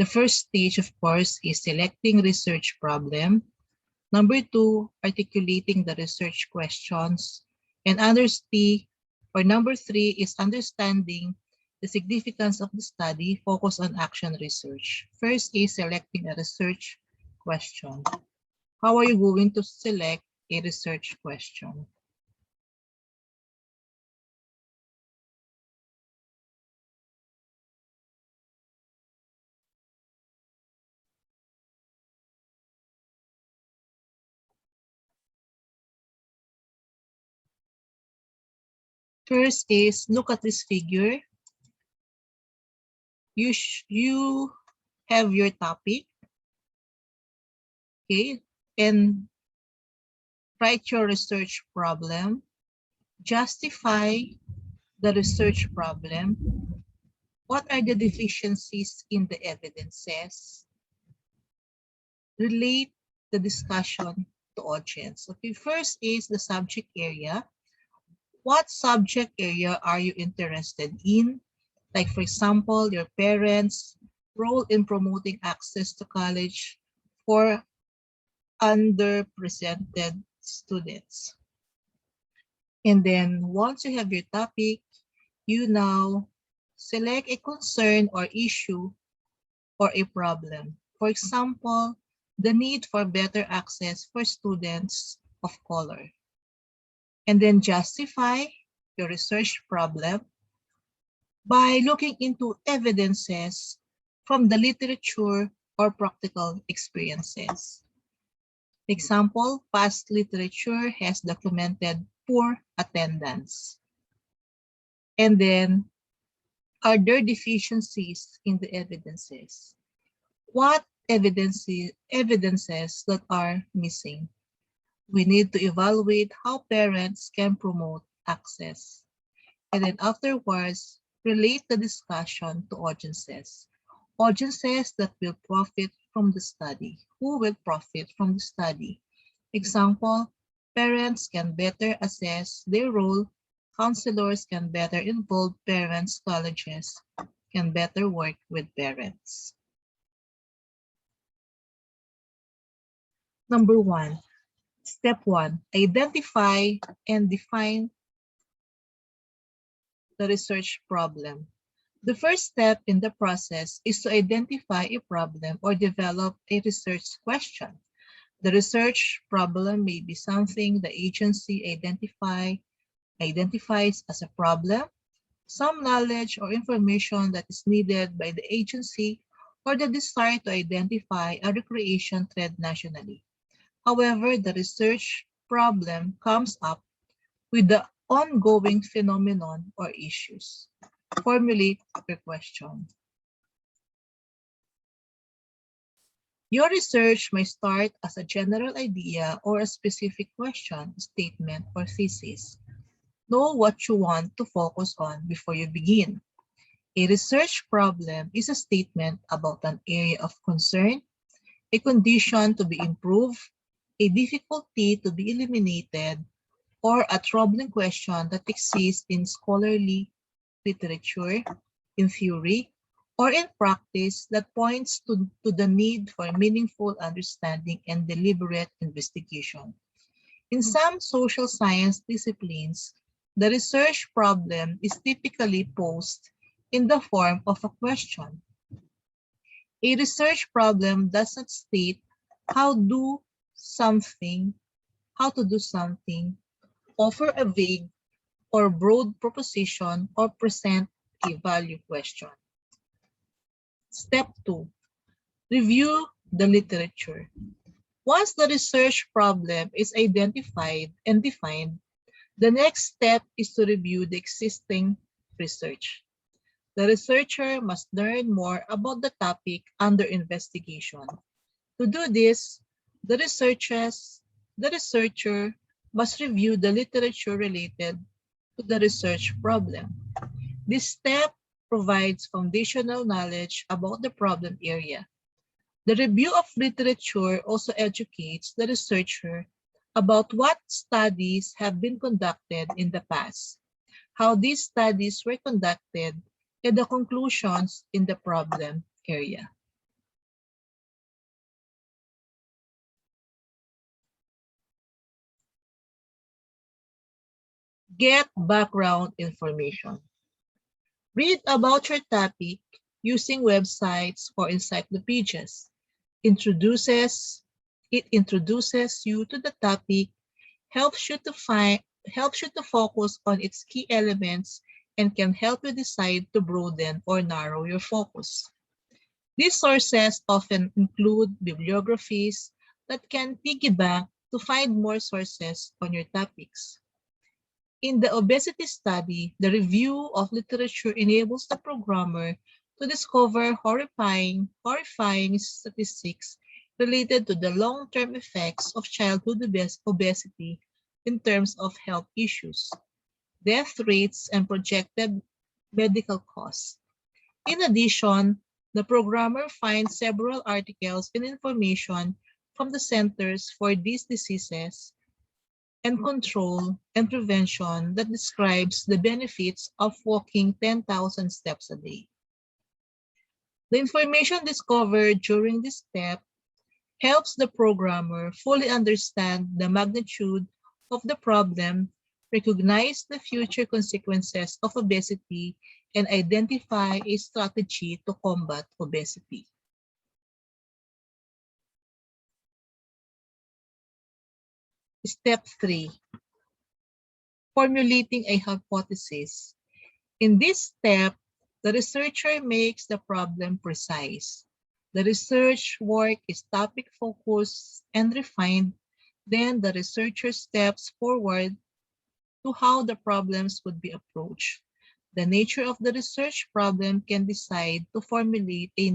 The first stage, of course, is selecting research problem. Number 2, articulating the research questions. And number 3 is understanding the significance of the study, focus on action research. First is selecting a research question. How are you going to select a research question? First is look at this figure. You have your topic, okay, and write your research problem. Justify the research problem. What are the deficiencies in the evidences? Relate the discussion to audience. Okay, first is the subject area. What subject area are you interested in? Like, for example, your parents' role in promoting access to college for underrepresented students. And then once you have your topic, you now select a concern or issue or a problem. For example, the need for better access for students of color. And then justify your research problem by looking into evidences from the literature or practical experiences. Example, past literature has documented poor attendance. And then, are there deficiencies in the evidences? What evidences that are missing? We need to evaluate how parents can promote access. And then afterwards, relate the discussion to audiences. Audiences that will profit from the study. Who will profit from the study? Example, parents can better assess their role. Counselors can better involve parents. Colleges can better work with parents. Number 1. Step 1. Identify and define the research problem. The first step in the process is to identify a problem or develop a research question. The research problem may be something the agency identifies as a problem, some knowledge or information that is needed by the agency, or the desire to identify a recreation trend nationally. However, the research problem comes up with the ongoing phenomenon or issues. Formulate your question. Your research may start as a general idea or a specific question, statement, or thesis. Know what you want to focus on before you begin. A research problem is a statement about an area of concern, a condition to be improved, a difficulty to be eliminated, or a troubling question that exists in scholarly literature, in theory, or in practice that points to the need for meaningful understanding and deliberate investigation. In some social science disciplines, the research problem is typically posed in the form of a question. A research problem does not state how to do something, offer a vague or broad proposition, or present a value question. Step 2. Review the literature. Once the research problem is identified and defined, the next step is to review the existing research. The researcher must learn more about the topic under investigation. To do this, the researcher must review the literature related to the research problem. This step provides foundational knowledge about the problem area. The review of literature also educates the researcher about what studies have been conducted in the past, how these studies were conducted, and the conclusions in the problem area. Get background information. Read about your topic using websites or encyclopedias. It introduces you to the topic, helps you to focus on its key elements, and can help you decide to broaden or narrow your focus. These sources often include bibliographies that can piggyback to find more sources on your topics. In the obesity study, the review of literature enables the programmer to discover horrifying statistics related to the long-term effects of childhood obesity in terms of health issues, death rates, and projected medical costs. In addition, the programmer finds several articles and information from the Centers for These Diseases and Control and Prevention that describes the benefits of walking 10,000 steps a day. The information discovered during this step helps the programmer fully understand the magnitude of the problem, recognize the future consequences of obesity, and identify a strategy to combat obesity. Step 3. Formulating a hypothesis. In this step, the researcher makes the problem precise. The research work is topic-focused and refined. Then the researcher steps forward to how the problems would be approached. The nature of the research problem can decide to formulate a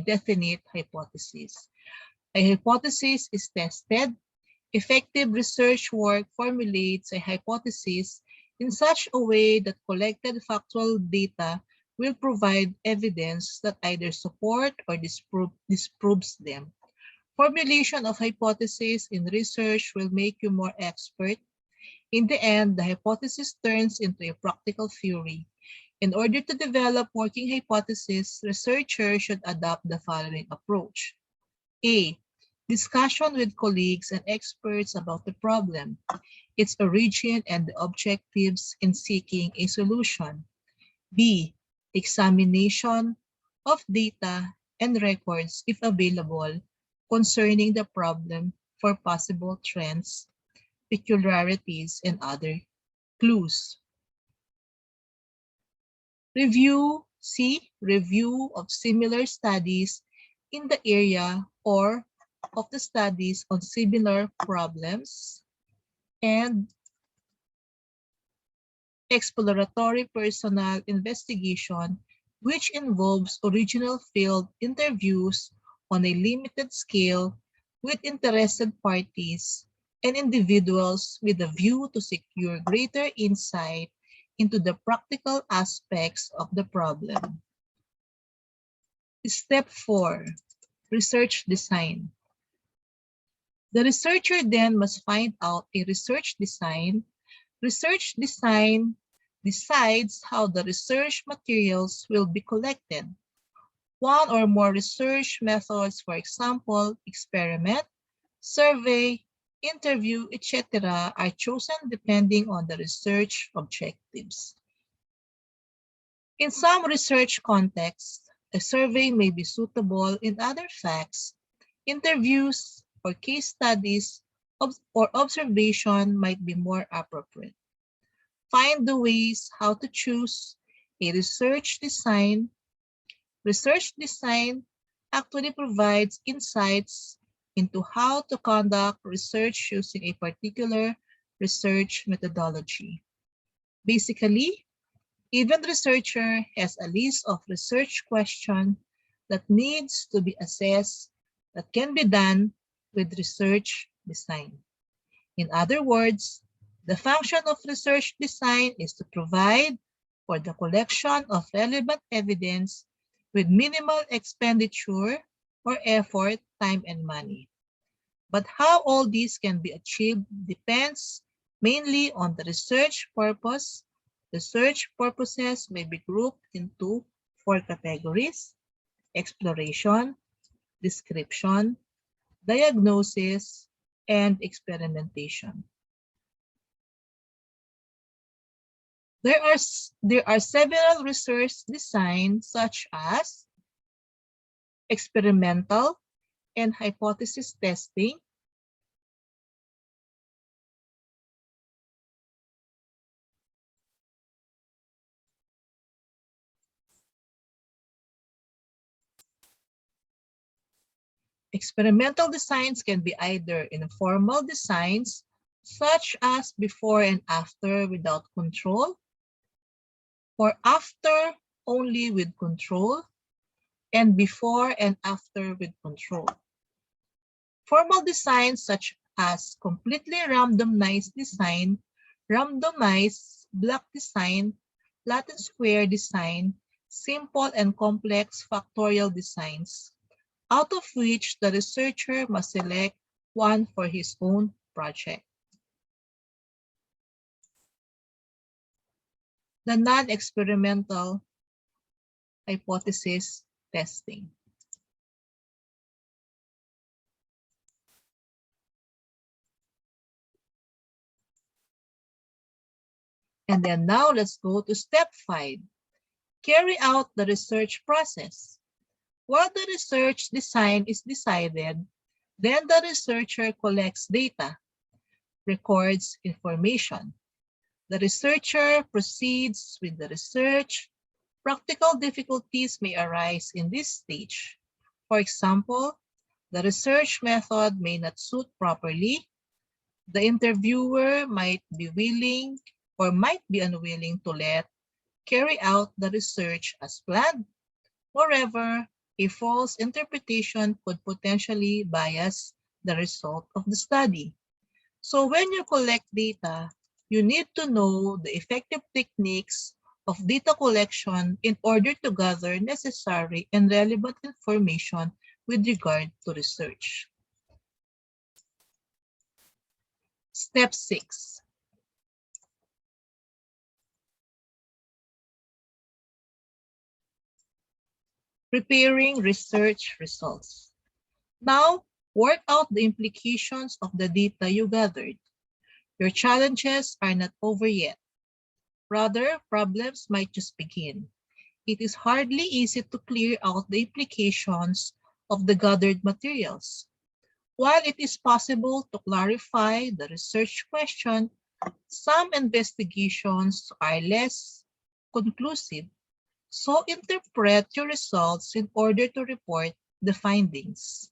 definite hypothesis. A hypothesis is tested. Effective research work formulates a hypothesis in such a way that collected factual data will provide evidence that either support or disproves them. Formulation of hypotheses in research will make you more expert. In the end, the hypothesis turns into a practical theory. In order to develop working hypotheses, researchers should adopt the following approach. A. Discussion with colleagues and experts about the problem, its origin, and the objectives in seeking a solution. B. Examination of data and records, if available, concerning the problem for possible trends, peculiarities, and other clues. Review of similar studies in the area or of the studies on similar problems. And exploratory personal investigation, which involves original field interviews on a limited scale with interested parties and individuals with a view to secure greater insight into the practical aspects of the problem. Step 4. Research design. The researcher then must find out a research design. Research design decides how the research materials will be collected. One or more research methods, for example, experiment, survey, interview, etc., are chosen depending on the research objectives. In some research contexts, a survey may be suitable. In other facts, interviews or case studies or observation might be more appropriate. Find the ways how to choose a research design. Research design actually provides insights into how to conduct research using a particular research methodology. Basically, even researcher has a list of research questions that needs to be assessed that can be done with research design. In other words, the function of research design is to provide for the collection of relevant evidence with minimal expenditure or effort, time, and money. But how all this can be achieved depends mainly on the research purpose. Research purposes may be grouped into 4 categories: exploration, description, diagnosis, and experimentation. There are several research designs such as experimental and hypothesis testing, experimental designs can be either informal designs, such as before and after without control, or after only with control, and before and after with control. Formal designs such as completely randomized design, randomized block design, Latin square design, simple and complex factorial designs, out of which the researcher must select one for his own project. The non-experimental hypothesis testing. And then now let's go to step 5. Carry out the research process. While the research design is decided, then the researcher collects data, records information. The researcher proceeds with the research. Practical difficulties may arise in this stage. For example, the research method may not suit properly. The interviewer might be willing or might be unwilling to carry out the research as planned. Moreover, a false interpretation could potentially bias the result of the study. So when you collect data, you need to know the effective techniques of data collection in order to gather necessary and relevant information with regard to research. Step 6. Preparing research results. Now, work out the implications of the data you gathered. Your challenges are not over yet. Rather, problems might just begin. It is hardly easy to clear out the implications of the gathered materials. While it is possible to clarify the research question, some investigations are less conclusive. So interpret your results in order to report the findings.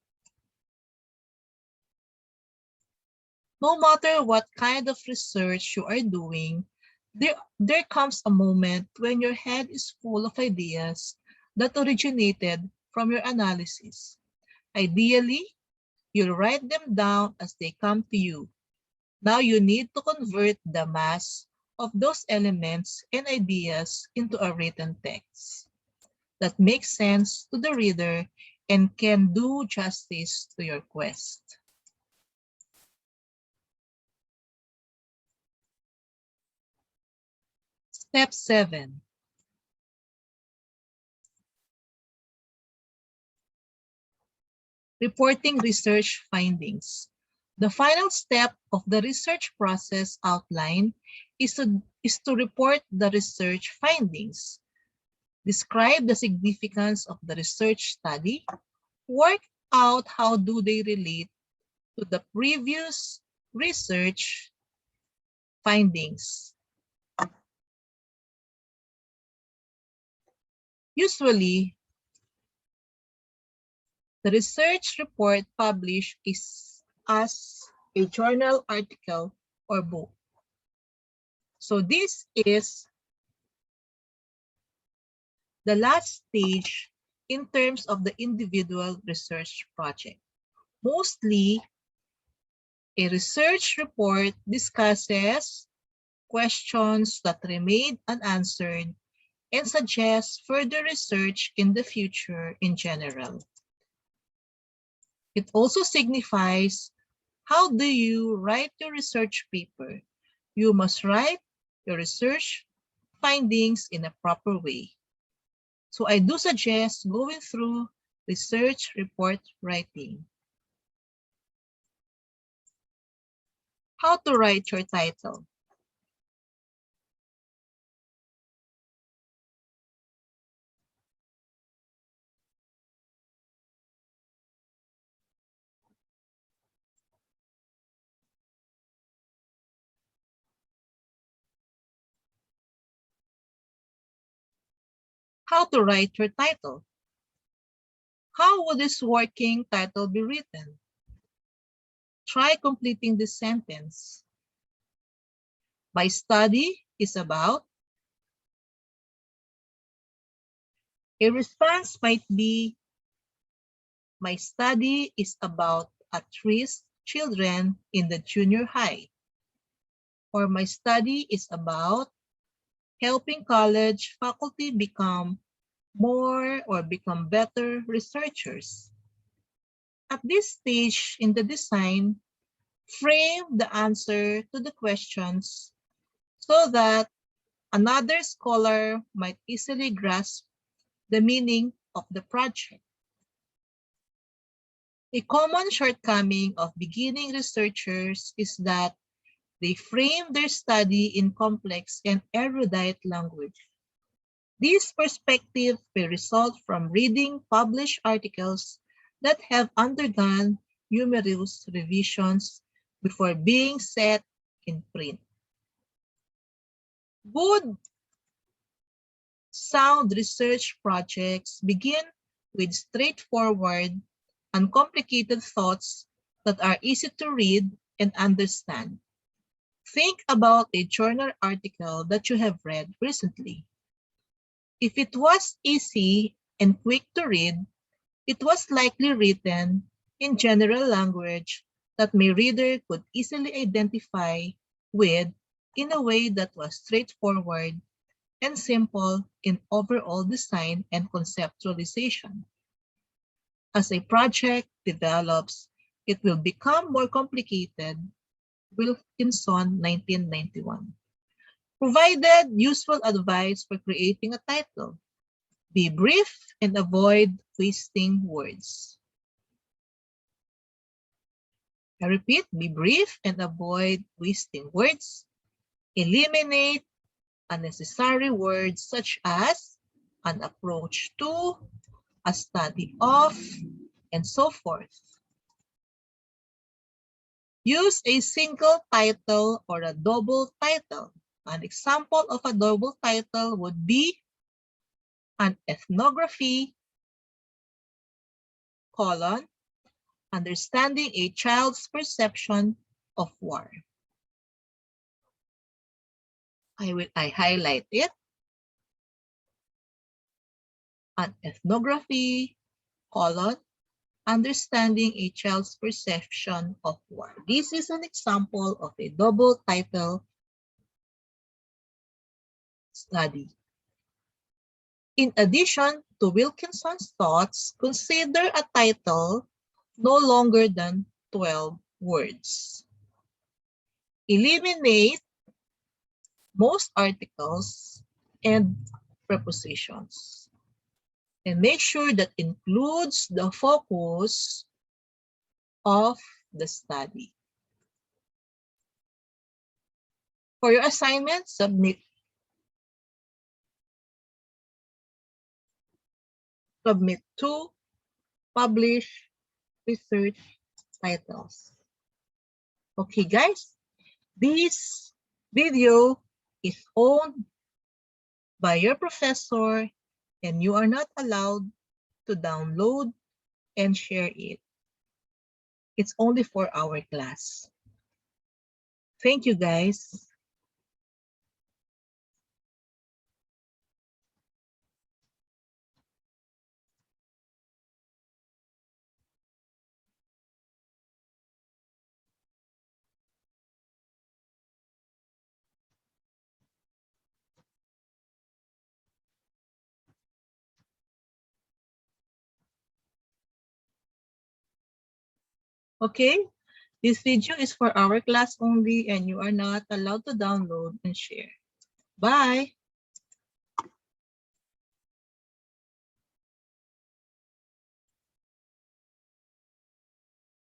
No matter what kind of research you are doing, there comes a moment when your head is full of ideas that originated from your analysis. Ideally, you'll write them down as they come to you. Now you need to convert the mass of those elements and ideas into a written text that makes sense to the reader and can do justice to your quest. Step 7. Reporting research findings. The final step of the research process outline is to report the research findings. Describe the significance of the research study. Work out how do they relate to the previous research findings. Usually, the research report published is as a journal article or book. So this is the last stage in terms of the individual research project. Mostly, a research report discusses questions that remain unanswered and suggests further research in the future in general. It also signifies how do you write your research paper. You must write your research findings in a proper way. So I do suggest going through research report writing. How to write your title. How to write your title. How would this working title be written? Try completing this sentence. My study is about. A response might be, my study is about at-risk children in the junior high. Or my study is about helping college faculty become more or become better researchers. At this stage in the design, frame the answer to the questions so that another scholar might easily grasp the meaning of the project. A common shortcoming of beginning researchers is that they frame their study in complex and erudite language. This perspective may result from reading published articles that have undergone numerous revisions before being set in print. Good, sound research projects begin with straightforward, uncomplicated thoughts that are easy to read and understand. Think about a journal article that you have read recently. If it was easy and quick to read, it was likely written in general language that my reader could easily identify with in a way that was straightforward and simple in overall design and conceptualization. As a project develops, it will become more complicated. Wilkinson, 1991. Provided useful advice for creating a title. Be brief and avoid wasting words. I repeat, be brief and avoid wasting words. Eliminate unnecessary words such as an approach to, a study of, and so forth. Use a single title or a double title. An example of a double title would be an ethnography, colon, understanding a child's perception of war. I highlight it. An ethnography, colon, understanding a child's perception of war. This is an example of a double title study. In addition to Wilkinson's thoughts, consider a title no longer than 12 words. Eliminate most articles and prepositions. And make sure that includes the focus of the study. For your assignment, submit 2 published research titles. Okay, guys, this video is owned by your professor and you are not allowed to download and share it. It's only for our class. Thank you, guys. Okay, this video is for our class only and you are not allowed to download and share. Bye.